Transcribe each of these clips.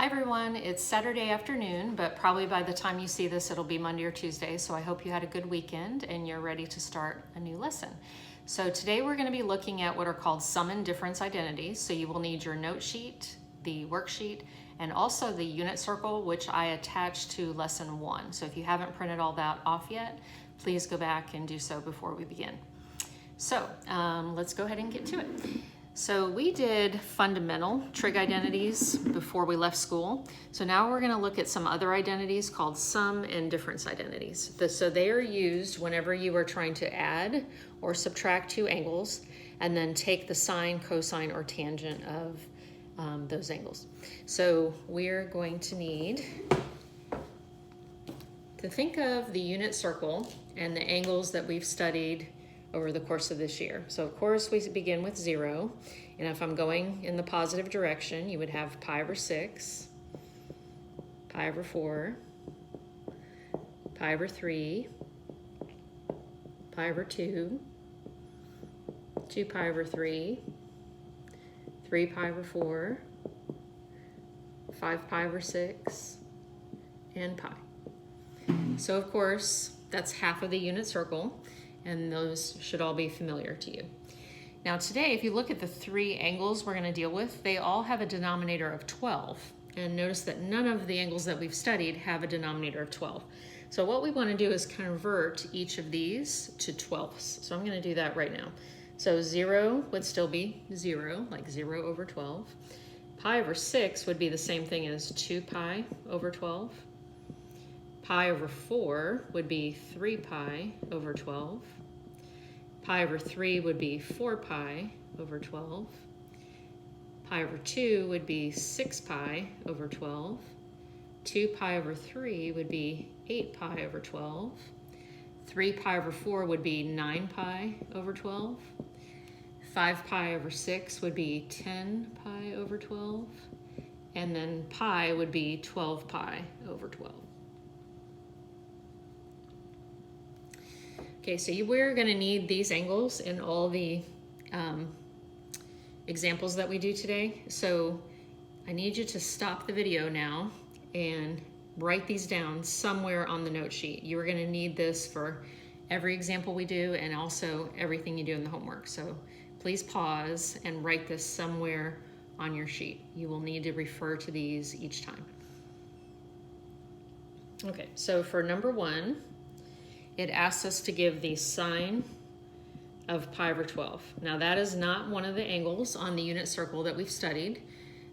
everyone, it's Saturday afternoon, but probably by the time you see this, it'll be Monday or Tuesday. So I hope you had a good weekend and you're ready to start a new lesson. So today we're going to be looking at what are called sum and difference identities. So you will need your note sheet, the worksheet, and also the unit circle, which I attached to lesson 1. So if you haven't printed all that off yet, please go back and do so before we begin. So let's go ahead and get to it. So we did fundamental trig identities before we left school. So now we're going to look at some other identities called sum and difference identities. So they are used whenever you are trying to add or subtract two angles and then take the sine, cosine, or tangent of those angles. So we're going to need to think of the unit circle and the angles that we've studied over the course of this year. So of course we begin with 0, and if I'm going in the positive direction, you would have pi over 6, pi over 4, pi over 3, pi over 2, 2 pi over 3, 3 pi over 4, 5 pi over 6, and pi. So of course, that's half of the unit circle, and those should all be familiar to you. Now today, if you look at the 3 angles we're going to deal with, they all have a denominator of 12. And notice that none of the angles that we've studied have a denominator of 12. So what we want to do is convert each of these to 12ths. So I'm going to do that right now. So 0 would still be 0, like 0 over 12. Pi over 6 would be the same thing as 2 pi over 12. Pi over 4 would be 3 pi over 12. Pi over 3 would be 4 pi over 12. Pi over 2 would be 6 pi over 12. 2 pi over 3 would be 8 pi over 12. 3 pi over 4 would be 9 pi over 12. 5 pi over 6 would be 10 pi over 12. And then pi would be 12 pi over 12. Okay, so we're going to need these angles in all the examples that we do today. So I need you to stop the video now and write these down somewhere on the note sheet. You are going to need this for every example we do and also everything you do in the homework. So please pause and write this somewhere on your sheet. You will need to refer to these each time. Okay, so for number 1, it asks us to give the sine of pi over 12. Now that is not one of the angles on the unit circle that we've studied.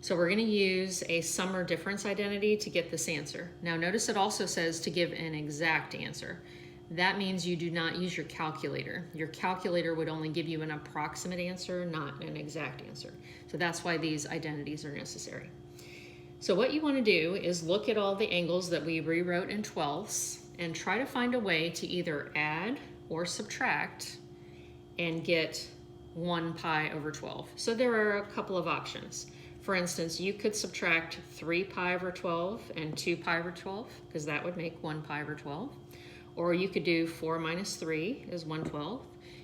So we're going to use a sum or difference identity to get this answer. Now notice it also says to give an exact answer. That means you do not use your calculator. Your calculator would only give you an approximate answer, not an exact answer. So that's why these identities are necessary. So what you want to do is look at all the angles that we rewrote in 12ths and try to find a way to either add or subtract and get 1 pi over 12. So there are a couple of options. For instance, you could subtract 3 pi over 12 and 2 pi over 12, because that would make 1 pi over 12. Or you could do 4 minus 3 is 1/12.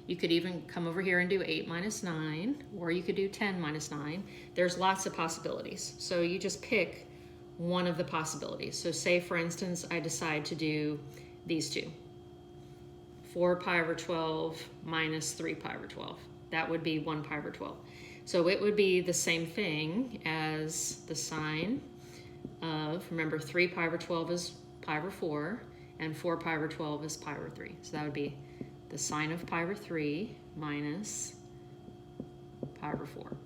You could even come over here and do 8 minus 9, or you could do 10 minus 9. There's lots of possibilities. So you just pick one of the possibilities. So say, for instance, I decide to do these two. 4 pi over 12 minus 3 pi over 12. That would be 1 pi over 12. So it would be the same thing as the sine of, remember, 3 pi over 12 is pi over 4, and 4 pi over 12 is pi over 3. So that would be the sine of pi over 3 minus pi over 4.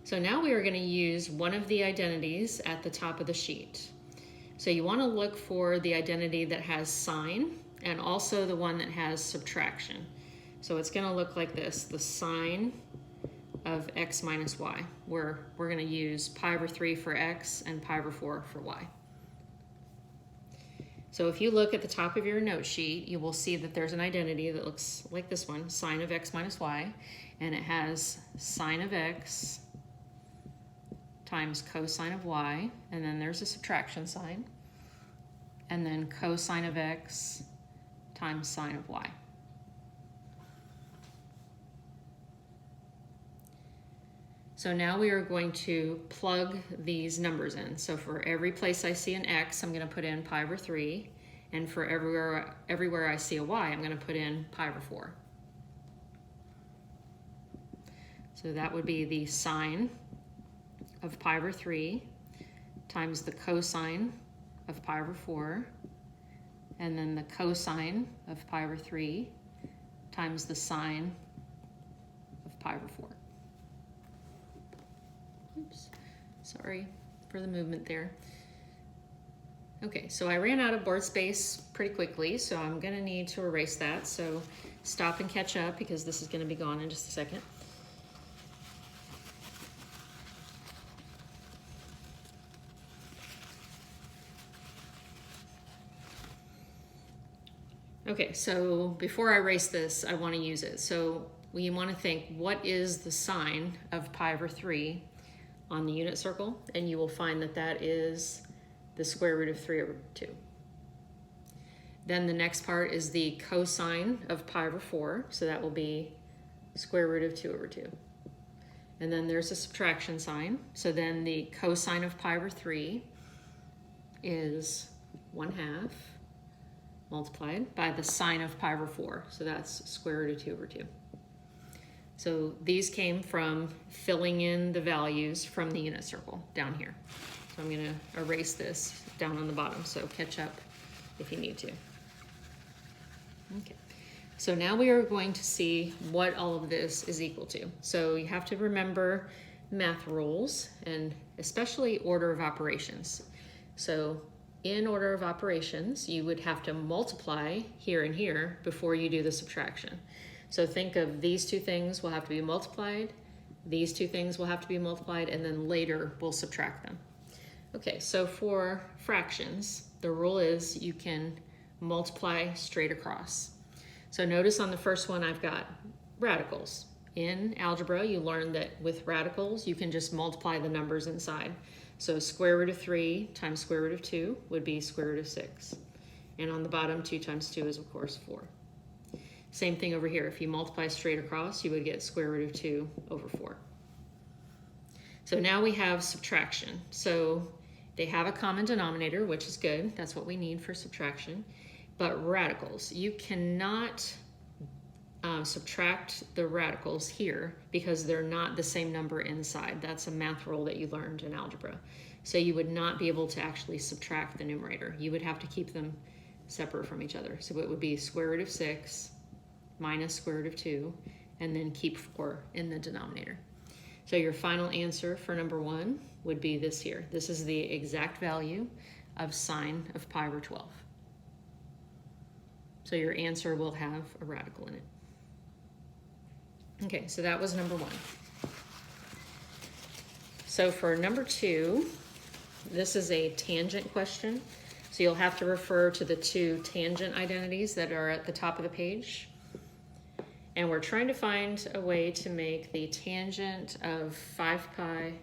So now we are going to use one of the identities at the top of the sheet. So you want to look for the identity that has sine and also the one that has subtraction. So it's going to look like this, the sine of x minus y, where we're going to use pi over 3 for x and pi over 4 for y. So if you look at the top of your note sheet, you will see that there's an identity that looks like this one, sine of x minus y, and it has sine of x times cosine of y, and then there's a subtraction sign, and then cosine of x times sine of y. So now we are going to plug these numbers in. So for every place I see an x, I'm going to put in pi over 3. And for everywhere I see a y, I'm going to put in pi over 4. So that would be the sine of pi over 3 times the cosine of pi over 4, and then the cosine of pi over 3 times the sine of pi over 4. Oops, sorry for the movement there. Okay, so I ran out of board space pretty quickly, so I'm going to need to erase that. So stop and catch up because this is going to be gone in just a second. Okay, so before I erase this, I want to use it. So we want to think, what is the sine of pi over 3 on the unit circle? And you will find that that is the square root of 3 over 2. Then the next part is the cosine of pi over 4, so that will be square root of 2 over 2. And then there's a subtraction sign, so then the cosine of pi over 3 is 1/2 multiplied by the sine of pi over 4, so that's square root of 2 over 2. So these came from filling in the values from the unit circle down here. So I'm going to erase this down on the bottom, so catch up if you need to. Okay, so now we are going to see what all of this is equal to. So you have to remember math rules, and especially order of operations. So in order of operations, you would have to multiply here and here before you do the subtraction. So think of these two things will have to be multiplied, these two things will have to be multiplied, and then later we'll subtract them. Okay, so for fractions, the rule is you can multiply straight across. So notice on the first one I've got radicals. In algebra, you learn that with radicals, you can just multiply the numbers inside. So square root of 3 times square root of 2 would be square root of 6. And on the bottom, 2 times 2 is, of course, 4. Same thing over here. If you multiply straight across, you would get square root of 2 over 4. So now we have subtraction. So they have a common denominator, which is good. That's what we need for subtraction. But radicals, you cannot subtract the radicals here because they're not the same number inside. That's a math rule that you learned in algebra. So you would not be able to actually subtract the numerator. You would have to keep them separate from each other. So it would be square root of 6 minus square root of 2, and then keep 4 in the denominator. So your final answer for number 1 would be this here. This is the exact value of sine of pi over 12. So your answer will have a radical in it. Okay, so that was number 1. So for number 2, this is a tangent question. So you'll have to refer to the 2 tangent identities that are at the top of the page. And we're trying to find a way to make the tangent of 5 pi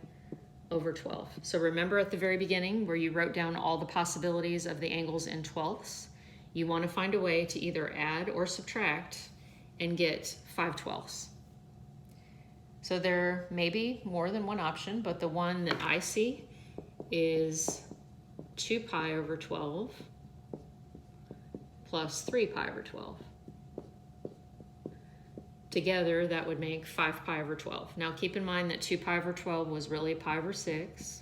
over 12. So remember at the very beginning where you wrote down all the possibilities of the angles in twelfths, you want to find a way to either add or subtract and get 5/12. So there may be more than one option, but the one that I see is 2 pi over 12 plus 3 pi over 12. Together, that would make 5 pi over 12. Now keep in mind that 2 pi over 12 was really pi over 6,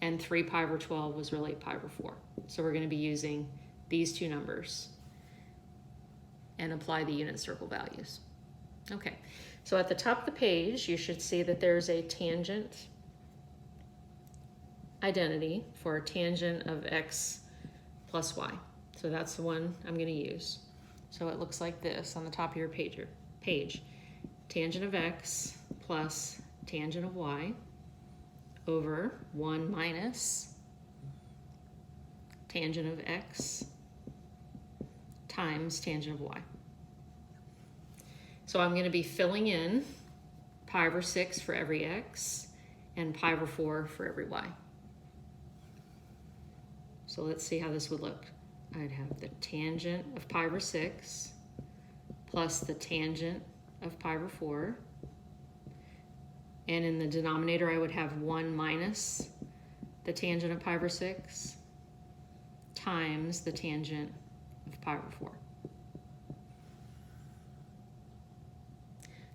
and 3 pi over 12 was really pi over 4. So we're going to be using these two numbers and apply the unit circle values. Okay, so at the top of the page, you should see that there's a tangent identity for a tangent of x plus y. So that's the one I'm going to use. So it looks like this on the top of your page. Tangent of x plus tangent of y over 1 minus tangent of x times tangent of y. So I'm going to be filling in pi over 6 for every x and pi over 4 for every y. So let's see how this would look. I'd have the tangent of pi over 6 plus the tangent of pi over 4 And in the denominator, I would have 1 minus the tangent of pi over 6 times the tangent of pi over 4.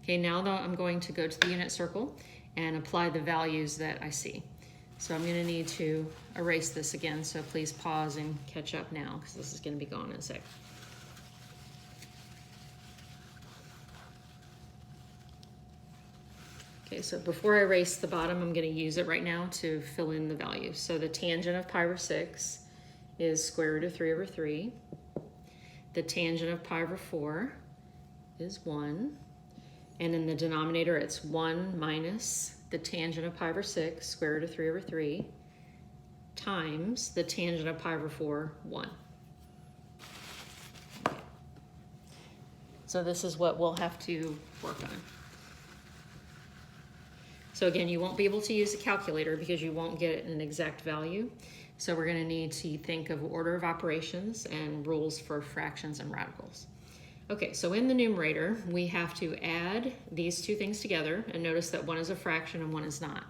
Okay, now though I'm going to go to the unit circle and apply the values that I see. So I'm going to need to erase this again, so please pause and catch up now, because this is going to be gone in a sec. Okay, so before I erase the bottom, I'm going to use it right now to fill in the values. So the tangent of pi over 6 is square root of 3 over 3. The tangent of pi over 4 is 1. And in the denominator, it's 1 minus the tangent of pi over 6, square root of 3 over 3, times the tangent of pi over 4, 1. Okay. So this is what we'll have to work on. So again, you won't be able to use a calculator because you won't get an exact value. So we're going to need to think of order of operations and rules for fractions and radicals. Okay, so in the numerator, we have to add these two things together, and notice that one is a fraction and one is not.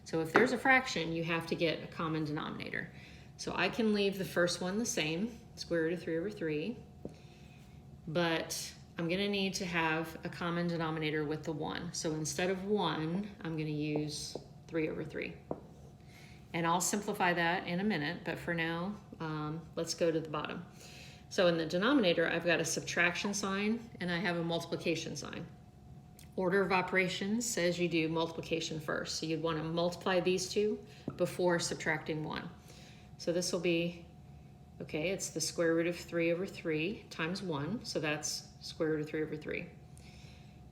So if there's a fraction, you have to get a common denominator. So I can leave the first one the same, square root of 3 over 3, but I'm going to need to have a common denominator with the 1. So instead of 1, I'm going to use 3 over 3. And I'll simplify that in a minute, but for now, let's go to the bottom. So in the denominator, I've got a subtraction sign and I have a multiplication sign. Order of operations says you do multiplication first. So you'd want to multiply these two before subtracting 1. So this will be, okay, it's the square root of 3 over 3 times 1. So that's square root of 3 over 3.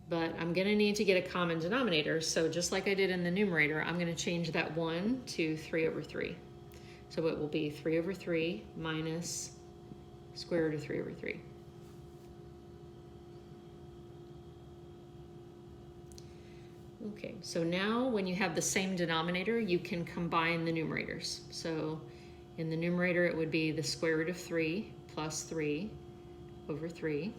But I'm going to need to get a common denominator. So just like I did in the numerator, I'm going to change that 1 to 3 over 3. So it will be 3 over 3 minus square root of 3 over 3. Okay, so now when you have the same denominator, you can combine the numerators. So in the numerator, it would be the square root of 3 plus 3 over 3.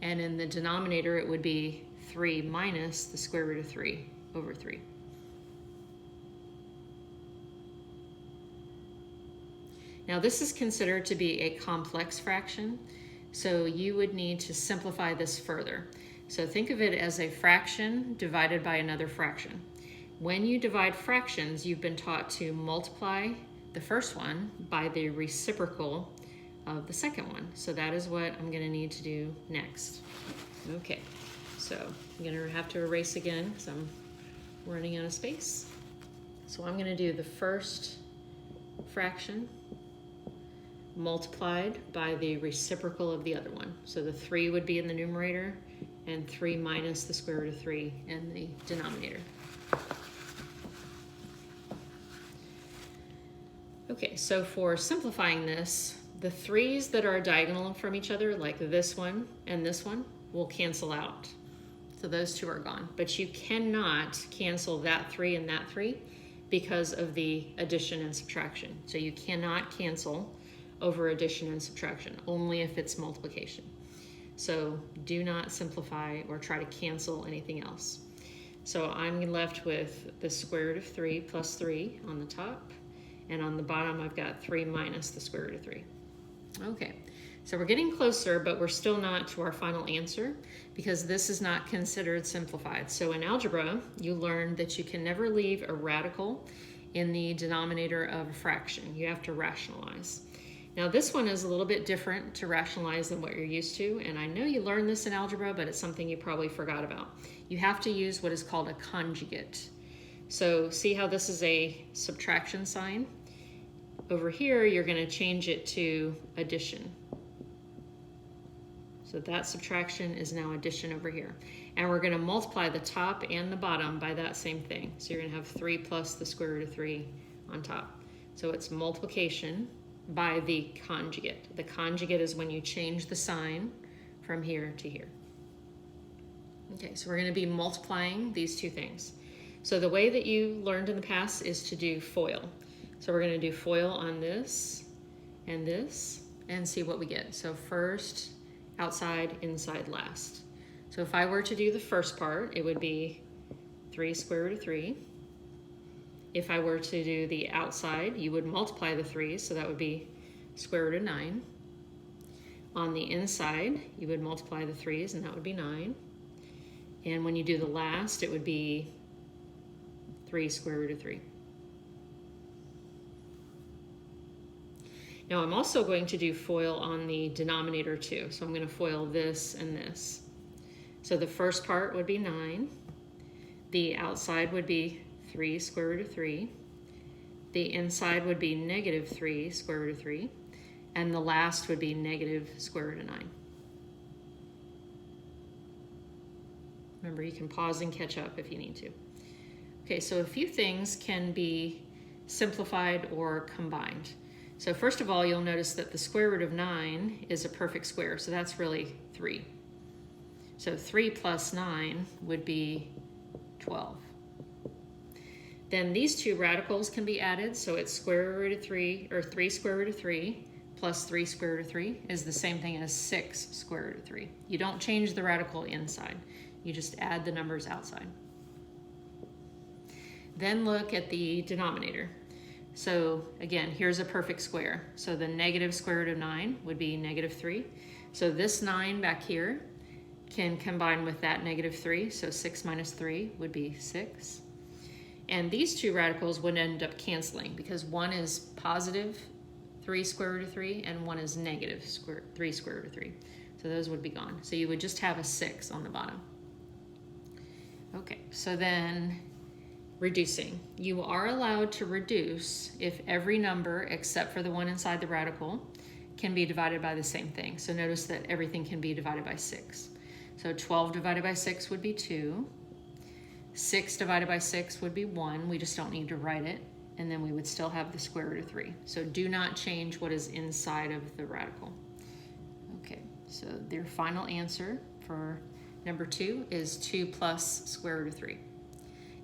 And in the denominator, it would be 3 minus the square root of 3 over 3. Now this is considered to be a complex fraction, so you would need to simplify this further. So think of it as a fraction divided by another fraction. When you divide fractions, you've been taught to multiply the first one by the reciprocal of the second one. So that is what I'm going to need to do next. Okay, so I'm going to have to erase again because I'm running out of space. So I'm going to do the first fraction multiplied by the reciprocal of the other one. So the 3 would be in the numerator and 3 minus the square root of 3 in the denominator. Okay, so for simplifying this, the 3's that are diagonal from each other, like this one and this one, will cancel out. So those two are gone. But you cannot cancel that 3 and that 3 because of the addition and subtraction. So you cannot cancel over addition and subtraction, only if it's multiplication. So do not simplify or try to cancel anything else. So I'm left with the square root of 3 plus 3 on the top, and on the bottom I've got 3 minus the square root of 3. Okay, so we're getting closer, but we're still not to our final answer because this is not considered simplified. So in algebra, you learn that you can never leave a radical in the denominator of a fraction. You have to rationalize. Now this one is a little bit different to rationalize than what you're used to, and I know you learned this in algebra, but it's something you probably forgot about. You have to use what is called a conjugate. So see how this is a subtraction sign? Over here, you're going to change it to addition. So that subtraction is now addition over here. And we're going to multiply the top and the bottom by that same thing. So you're going to have 3 plus the square root of 3 on top. So it's multiplication by the conjugate. The conjugate is when you change the sign from here to here. Okay, so we're going to be multiplying these two things. So the way that you learned in the past is to do FOIL. So we're going to do FOIL on this and see what we get. So first, outside, inside, last. So if I were to do the first part, it would be 3 square root of 3. If I were to do the outside, you would multiply the 3, so that would be square root of 9. On the inside, you would multiply the 3's, and that would be 9. And when you do the last, it would be 3 square root of 3. Now I'm also going to do FOIL on the denominator too. So I'm going to FOIL this and this. So the first part would be 9. The outside would be 3 square root of 3. The inside would be negative 3 square root of 3. And the last would be negative square root of 9. Remember, you can pause and catch up if you need to. Okay, so a few things can be simplified or combined. So first of all, you'll notice that the square root of 9 is a perfect square, so that's really 3. So 3 plus 9 would be 12. Then these two radicals can be added, so it's square root of 3, or 3 square root of 3 plus 3 square root of 3 is the same thing as 6 square root of 3. You don't change the radical inside, you just add the numbers outside. Then look at the denominator. So again, here's a perfect square. So the negative square root of 9 would be negative 3. So this 9 back here can combine with that negative 3. So 6 minus 3 would be 6. And these two radicals would end up canceling because one is positive 3 square root of 3 and one is negative 3 square root of 3. So those would be gone. So you would just have a 6 on the bottom. Okay, so then reducing. You are allowed to reduce if every number except for the one inside the radical can be divided by the same thing. So notice that everything can be divided by 6. So 12 divided by 6 would be 2. 6 divided by 6 would be 1. We just don't need to write it. And then we would still have the square root of 3. So do not change what is inside of the radical. Okay, so their final answer for number 2 is 2 plus square root of 3.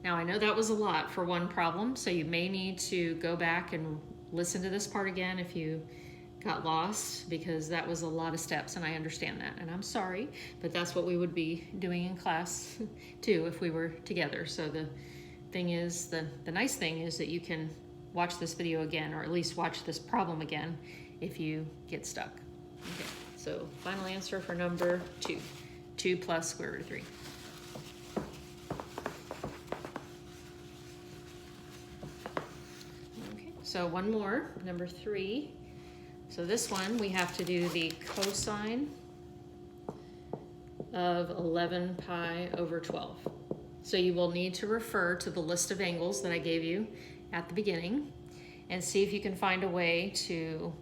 Now I know that was a lot for one problem, so you may need to go back and listen to this part again if you got lost, because that was a lot of steps, and I understand that, and I'm sorry, but that's what we would be doing in class too if we were together. So the thing is, the nice thing is that you can watch this video again, or at least watch this problem again if you get stuck. Okay, so final answer for number 2, 2 plus square root of 3. So one more, number 3. So this one, we have to do the cosine of 11 pi over 12. So you will need to refer to the list of angles that I gave you at the beginning and see if you can find a way to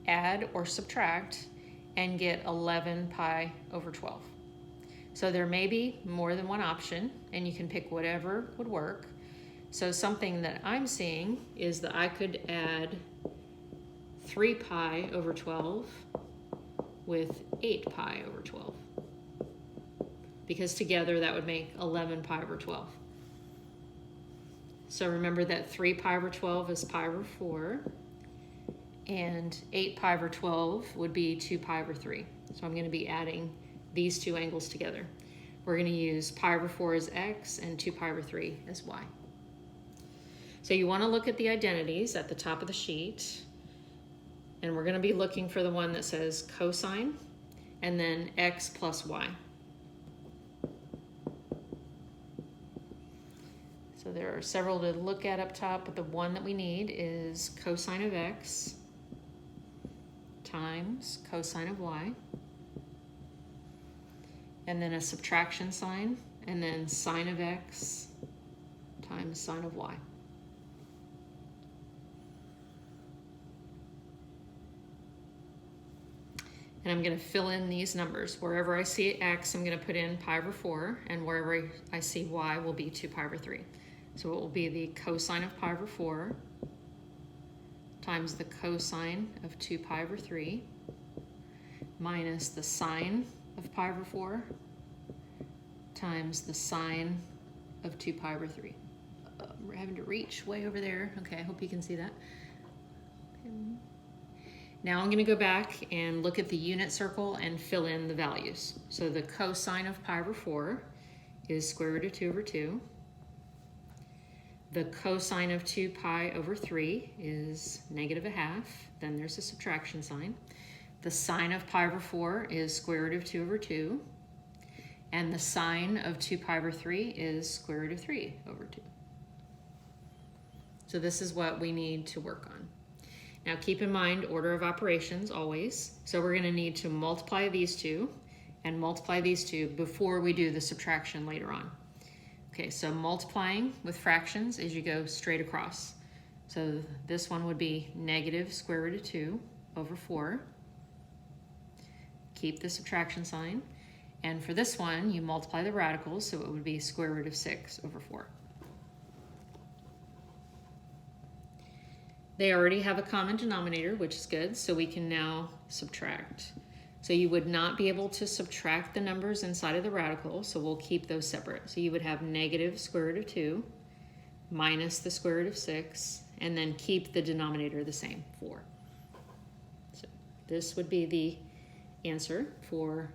add or subtract and get 11 pi over 12. So there may be more than one option, and you can pick whatever would work. So something that I'm seeing is that I could add 3 pi over 12 with 8 pi over 12. Because together that would make 11 pi over 12. So remember that 3 pi over 12 is pi over 4. And 8 pi over 12 would be 2 pi over 3. So I'm going to be adding these two angles together. We're going to use pi over 4 as x and 2 pi over 3 as y. So you want to look at the identities at the top of the sheet, and we're going to be looking for the one that says cosine and then x plus y. So there are several to look at up top, but the one that we need is cosine of x times cosine of y, and then a subtraction sign, and then sine of x times sine of y. And I'm going to fill in these numbers. Wherever I see x, I'm going to put in pi over 4, and wherever I see y will be 2 pi over 3. So it will be the cosine of pi over 4 times the cosine of 2 pi over 3 minus the sine of pi over 4 times the sine of 2 pi over 3. We're having to reach way over there. Okay, I hope you can see that. Now I'm going to go back and look at the unit circle and fill in the values. So the cosine of pi over 4 is square root of 2 over 2. The cosine of 2 pi over 3 is -1/2. Then there's a subtraction sign. The sine of pi over 4 is square root of 2 over 2. And the sine of 2 pi over 3 is square root of 3 over 2. So this is what we need to work on. Now keep in mind order of operations always. So we're going to need to multiply these two and multiply these two before we do the subtraction later on. Okay, so multiplying with fractions is you go straight across. So this one would be negative square root of 2 over 4. Keep the subtraction sign. And for this one, you multiply the radicals, so it would be square root of 6 over 4. They already have a common denominator, which is good, so we can now subtract. So you would not be able to subtract the numbers inside of the radical, so we'll keep those separate. So you would have negative square root of 2 minus the square root of 6, and then keep the denominator the same, 4. So this would be the answer for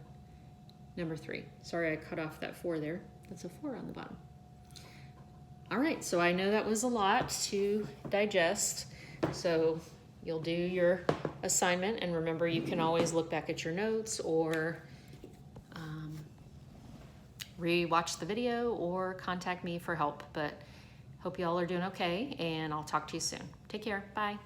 number 3. Sorry, I cut off that 4 there. That's a 4 on the bottom. All right, so I know that was a lot to digest. So you'll do your assignment, and remember you can always look back at your notes or re-watch the video or contact me for help. But hope y'all are doing okay, and I'll talk to you soon. Take care. Bye.